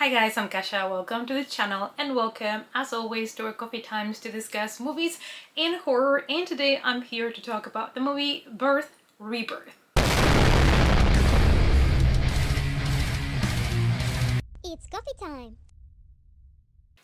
Hi guys, I'm Kasha. Welcome to the channel and welcome as always to our coffee times to discuss movies in horror, and today I'm here to talk about the movie Birth, Rebirth. It's coffee time!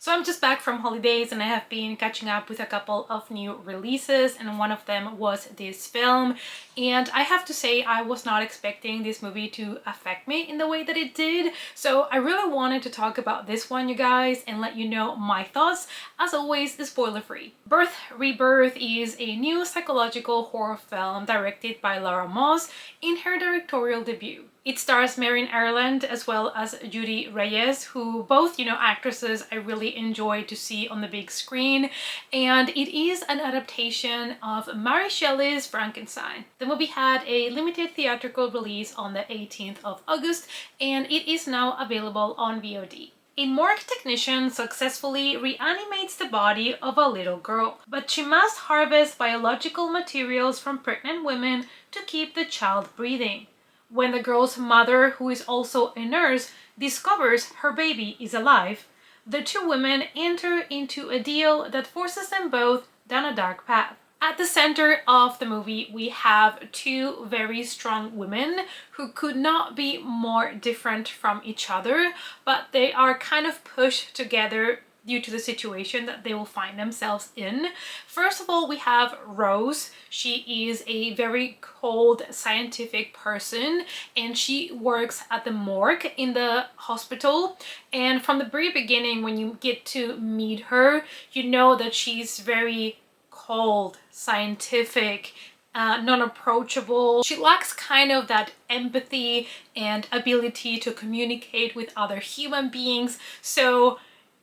So I'm just back from holidays and I have been catching up with a couple of new releases, and one of them was this film, and I have to say I was not expecting this movie to affect me in the way that it did. So I really wanted to talk about this one, you guys, and let you know my thoughts. As always, spoiler free. Birth Rebirth is a new psychological horror film directed by Lara Moss in her directorial debut. It stars Marion Ireland as well as Judy Reyes, who both, actresses I really enjoy to see on the big screen, and it is an adaptation of Mary Shelley's Frankenstein. The movie had a limited theatrical release on the 18th of August, and it is now available on VOD. A morgue technician successfully reanimates the body of a little girl, but she must harvest biological materials from pregnant women to keep the child breathing. When the girl's mother, who is also a nurse, discovers her baby is alive, the two women enter into a deal that forces them both down a dark path. At the center of the movie, we have two very strong women who could not be more different from each other, but they are kind of pushed together due to the situation that they will find themselves in. First of all, we have Rose. She is a very cold scientific person and she works at the morgue in the hospital. And from the very beginning, when you get to meet her, you know that she's very cold, scientific, non-approachable. She lacks kind of that empathy and ability to communicate with other human beings. So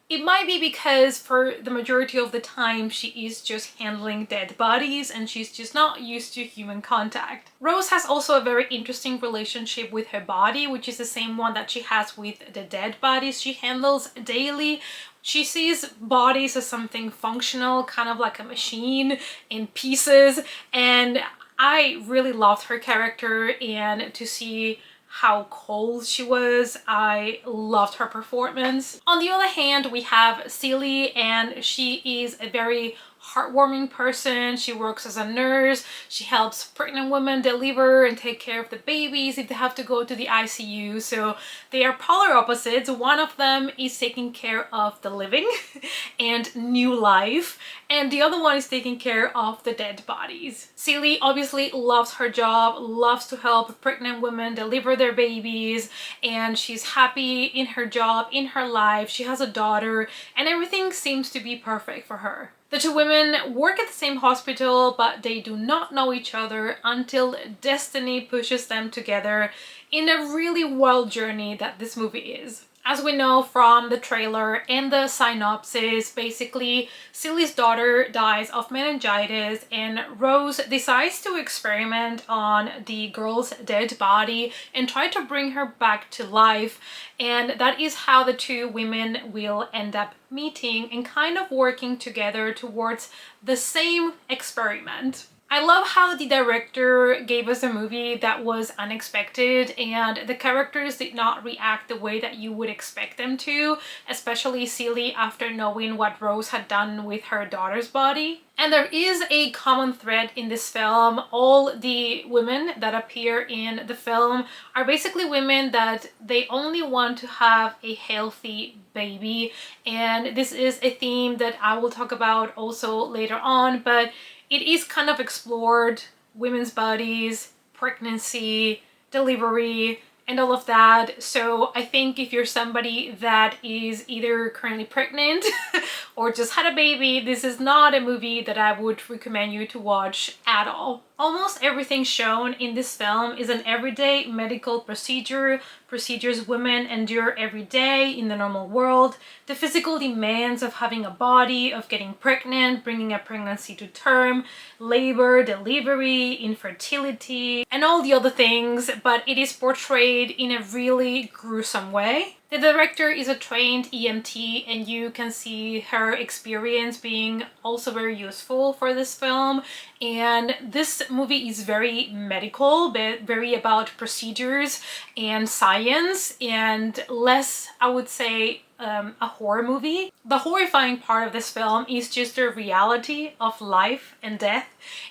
it might be because for the majority of the time she is just handling dead bodies and she's just not used to human contact. Rose has also a very interesting relationship with her body, which is the same one that she has with the dead bodies she handles daily. She sees bodies as something functional, kind of like a machine in pieces, and I really loved her character, and to see how cold she was, I loved her performance. On the other hand, we have Celie, and she is a very heartwarming person. She works as a nurse. She helps pregnant women deliver and take care of the babies if they have to go to the ICU. So they are polar opposites. One of them is taking care of the living and new life, and the other one is taking care of the dead bodies. Celie obviously loves her job, loves to help pregnant women deliver their babies, and she's happy in her job, in her life. She has a daughter and everything seems to be perfect for her. The two women work at the same hospital, but they do not know each other until destiny pushes them together in a really wild journey that this movie is. As we know from the trailer and the synopsis, basically Celie's daughter dies of meningitis and Rose decides to experiment on the girl's dead body and try to bring her back to life, and that is how the two women will end up meeting and kind of working together towards the same experiment. I love how the director gave us a movie that was unexpected and the characters did not react the way that you would expect them to, especially Celie after knowing what Rose had done with her daughter's body. And there is a common thread in this film. All the women that appear in the film are basically women that they only want to have a healthy baby, and this is a theme that I will talk about also later on, but it is kind of explored, women's bodies, pregnancy, delivery, and all of that. So I think if you're somebody that is either currently pregnant or just had a baby, this is not a movie that I would recommend you to watch at all. Almost everything shown in this film is an everyday medical procedures women endure every day in the normal world, the physical demands of having a body, of getting pregnant, bringing a pregnancy to term, labor, delivery, infertility, and all the other things, but it is portrayed in a really gruesome way. The director is a trained EMT, and you can see her experience being also very useful for this film. And this movie is very medical, but very about procedures and science, and less, I would say, a horror movie. The horrifying part of this film is just the reality of life and death,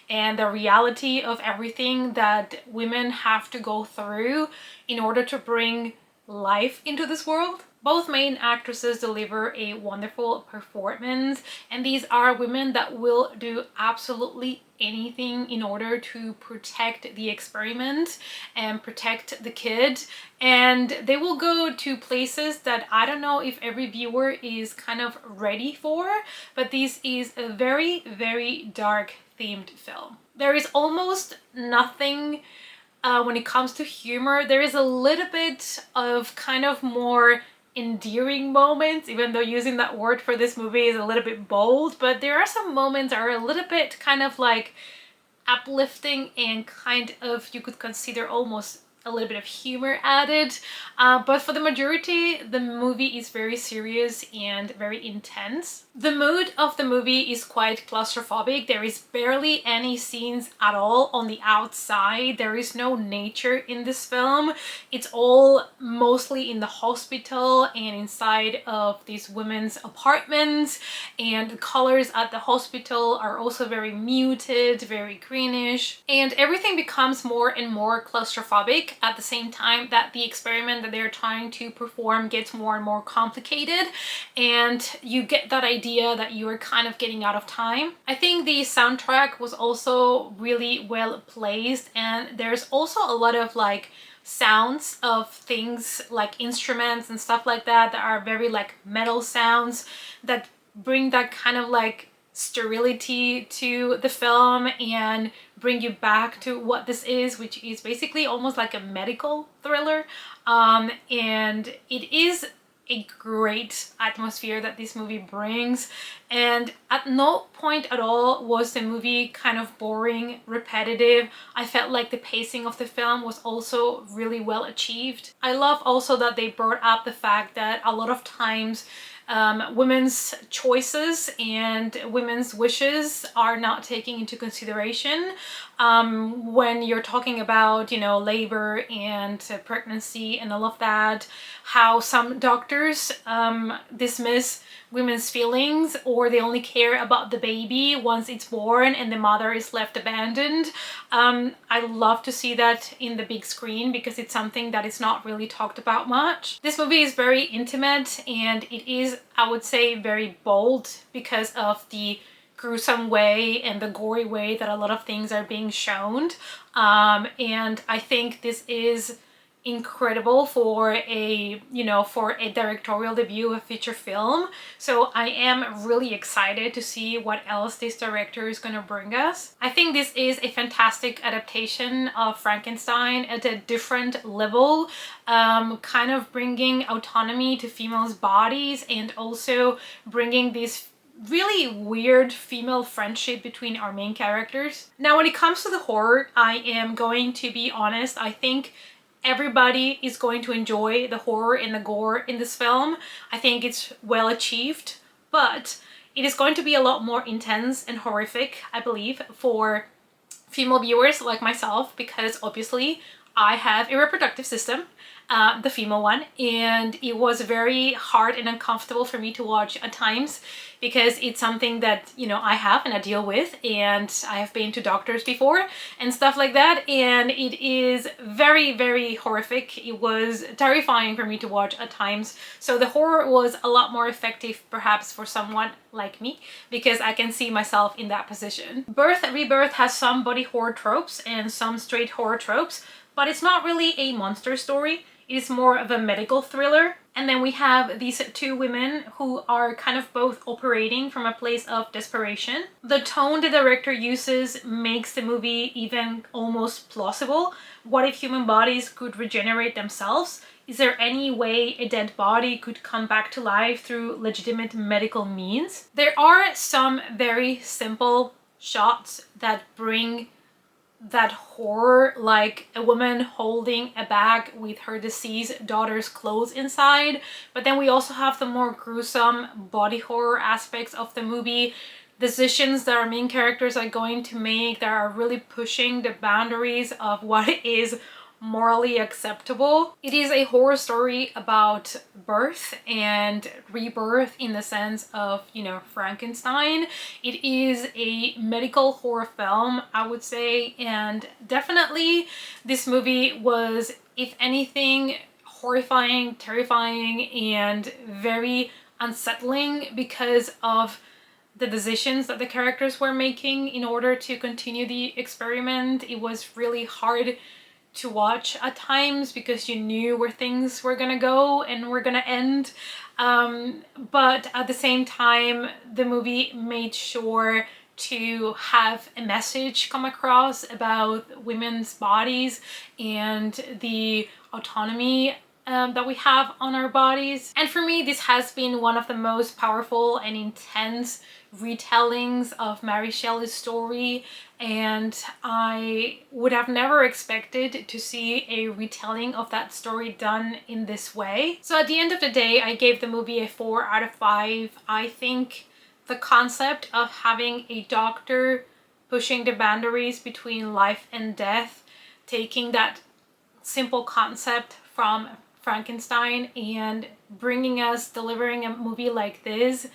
and the reality of everything that women have to go through in order to bring life into this world. Both main actresses deliver a wonderful performance, and these are women that will do absolutely anything in order to protect the experiment and protect the kid. And they will go to places that I don't know if every viewer is kind of ready for, but this is a very, very dark themed film. There is almost nothing when it comes to humor. There is a little bit of kind of more endearing moments, even though using that word for this movie is a little bit bold, but there are some moments that are a little bit kind of like uplifting and kind of, you could consider almost a little bit of humor added. But for the majority, the movie is very serious and very intense. The mood of the movie is quite claustrophobic. There is barely any scenes at all on the outside. There is no nature in this film. It's all mostly in the hospital and inside of these women's apartments, and the colors at the hospital are also very muted, very greenish, and everything becomes more and more claustrophobic at the same time that the experiment that they're trying to perform gets more and more complicated, and you get that idea that you are kind of getting out of time. I think the soundtrack was also really well placed, and there's also a lot of like sounds of things like instruments and stuff like that that are very like metal sounds that bring that kind of like sterility to the film and bring you back to what this is, which is basically almost like a medical thriller. And it is a great atmosphere that this movie brings, and at no point at all was the movie kind of boring, repetitive. I felt like the pacing of the film was also really well achieved. I love also that they brought up the fact that a lot of times women's choices and women's wishes are not taken into consideration when you're talking about, you know, labor and pregnancy and all of that. How some doctors dismiss women's feelings, or they only care about the baby once it's born and the mother is left abandoned. I love to see that in the big screen because it's something that is not really talked about much. This movie is very intimate, and it is, I would say, very bold because of the gruesome way and the gory way that a lot of things are being shown. And I think this is incredible for a, you know, for a directorial debut of a feature film. So I am really excited to see what else this director is going to bring us. I think this is a fantastic adaptation of Frankenstein at a different level, kind of bringing autonomy to females' bodies and also bringing this really weird female friendship between our main characters. Now, when it comes to the horror, I am going to be honest. I think everybody is going to enjoy the horror and the gore in this film. I think it's well achieved, but it is going to be a lot more intense and horrific, I believe, for female viewers like myself, because obviously I have a reproductive system, the female one, and it was very hard and uncomfortable for me to watch at times because it's something that, you know, I have and I deal with, and I have been to doctors before and stuff like that, and it is very, very horrific. It was terrifying for me to watch at times, so the horror was a lot more effective perhaps for someone like me because I can see myself in that position. Rebirth has some body horror tropes and some straight horror tropes, but it's not really a monster story. It is more of a medical thriller. And then we have these two women who are kind of both operating from a place of desperation. The tone the director uses makes the movie even almost plausible. What if human bodies could regenerate themselves? Is there any way a dead body could come back to life through legitimate medical means? There are some very simple shots that bring that horror, like a woman holding a bag with her deceased daughter's clothes inside. But then we also have the more gruesome body horror aspects of the movie, decisions that our main characters are going to make that are really pushing the boundaries of what is morally acceptable. It is a horror story about birth and rebirth in the sense of, you know, Frankenstein. It is a medical horror film, I would say, and definitely this movie was, if anything, horrifying, terrifying, and very unsettling because of the decisions that the characters were making in order to continue the experiment. It was really hard to watch at times because you knew where things were gonna go and were gonna end. But at the same time, the movie made sure to have a message come across about women's bodies and the autonomy that we have on our bodies. And for me, this has been one of the most powerful and intense retellings of Mary Shelley's story, and I would have never expected to see a retelling of that story done in this way. So at the end of the day, I gave the movie a 4 out of 5. I think the concept of having a doctor pushing the boundaries between life and death, taking that simple concept from Frankenstein and delivering a movie like this,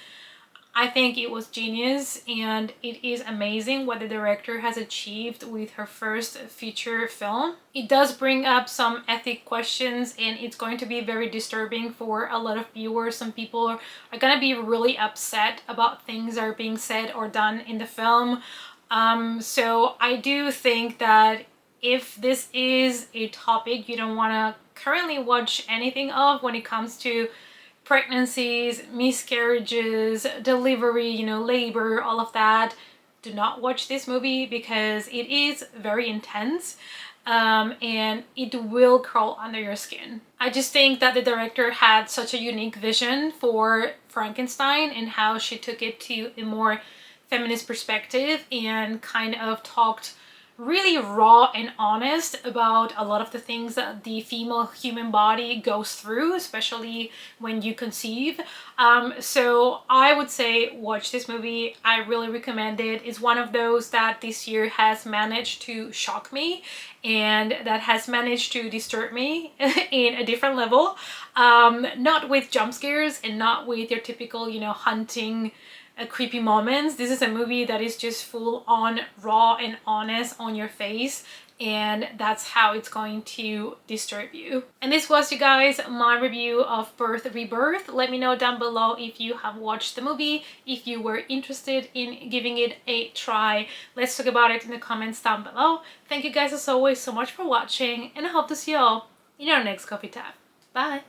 I think it was genius, and it is amazing what the director has achieved with her first feature film. It does bring up some ethic questions, and it's going to be very disturbing for a lot of viewers. Some people are going to be really upset about things that are being said or done in the film. So I do think that if this is a topic you don't want to currently watch anything of when it comes to pregnancies, miscarriages, delivery, you know, labor, all of that, do not watch this movie because it is very intense, and it will crawl under your skin. I just think that the director had such a unique vision for Frankenstein and how she took it to a more feminist perspective and kind of talked really raw and honest about a lot of the things that the female human body goes through, especially when you conceive. So I would say watch this movie. I really recommend it. It's one of those that this year has managed to shock me and that has managed to disturb me in a different level. Not with jump scares and not with your typical, you know, hunting creepy moments. This is a movie that is just full on raw and honest on your face, and that's how it's going to disturb you. And this was, you guys, my review of Rebirth. Let me know down below if you have watched the movie, if you were interested in giving it a try. Let's talk about it in the comments down below. Thank you guys as always so much for watching, and I hope to see you all in our next coffee time. Bye!